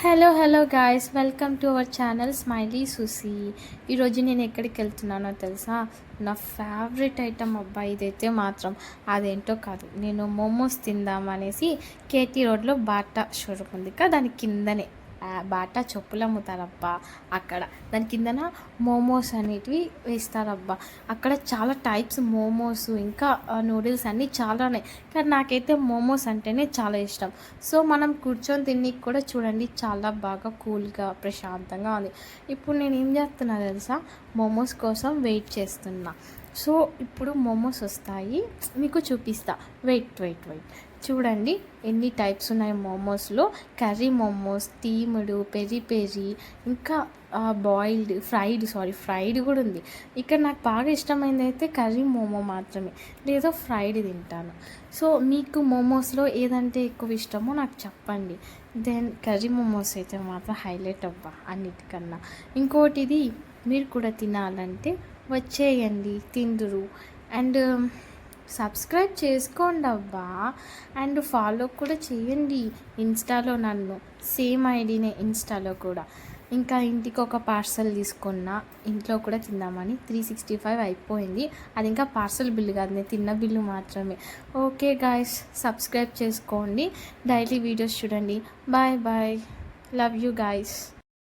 Hello guys, welcome to our channel smiley Susi. ఈరోజు నేను ఎక్కడికి వెళ్తున్నానో తెలుసా? నా ఫేవరెట్ ఐటమ్ అబ్బా ఇదైతే మాత్రం. అదేంటో కాదు, నేను మోమోస్ తిందామనేసి కేటీ రోడ్లో బాటా షోరూమ్ ఉంది కదా, దాని కిందనే బాటా చెప్పులు అమ్ముతారబ్బా. అక్కడ దాని కిందన మోమోస్ అనేటివి వేస్తారబ్బా. అక్కడ చాలా టైప్స్ మోమోస్ ఇంకా నూడిల్స్ అన్నీ చాలా ఉన్నాయి, కానీ నాకైతే మోమోస్ అంటేనే చాలా ఇష్టం. సో మనం కూర్చొని తినికి కూడా చూడండి, చాలా బాగా కూల్గా ప్రశాంతంగా ఉంది. ఇప్పుడు నేను ఏం చేస్తున్నా తెలుసా? మోమోస్ కోసం వెయిట్ చేస్తున్నా. సో ఇప్పుడు మోమోస్ వస్తాయి, మీకు చూపిస్తా. వెయిట్ చూడండి ఎన్ని టైప్స్ ఉన్నాయి మోమోస్లో. Curry momos, steamed, peri peri, ఇంకా ఫ్రైడ్ కూడా ఉంది. ఇక్కడ నాకు బాగా ఇష్టమైనది అయితే కర్రీ మోమో మాత్రమే, లేదా ఫ్రైడ్ తింటాను. సో మీకు మోమోస్లో ఏదంటే ఎక్కువ ఇష్టమో నాకు చెప్పండి. దెన్ కర్రీ మోమోస్ అయితే మాత్రం హైలైట్ అవ్వ అన్నిటికన్నా. ఇంకోటిది, మీరు కూడా తినాలంటే వచ్చేయండి, తిందురు. అండ్ సబ్స్క్రైబ్ చేసుకోండి అబ్బా. అండ్ ఫాలో కూడా చేయండి ఇన్స్టాలో నన్ను, సేమ్ ఐడీనే ఇన్స్టాలో కూడా. ఇంకా ఇంటికి ఒక పార్సల్ తీసుకున్నా, ఇంట్లో కూడా తిందామని. 365 అయిపోయింది. అది ఇంకా పార్సల్ బిల్లు కాదు, నేను తిన్న బిల్లు మాత్రమే. ఓకే గాయస్, సబ్స్క్రైబ్ చేసుకోండి, డైలీ వీడియోస్ చూడండి. Bye love you guys.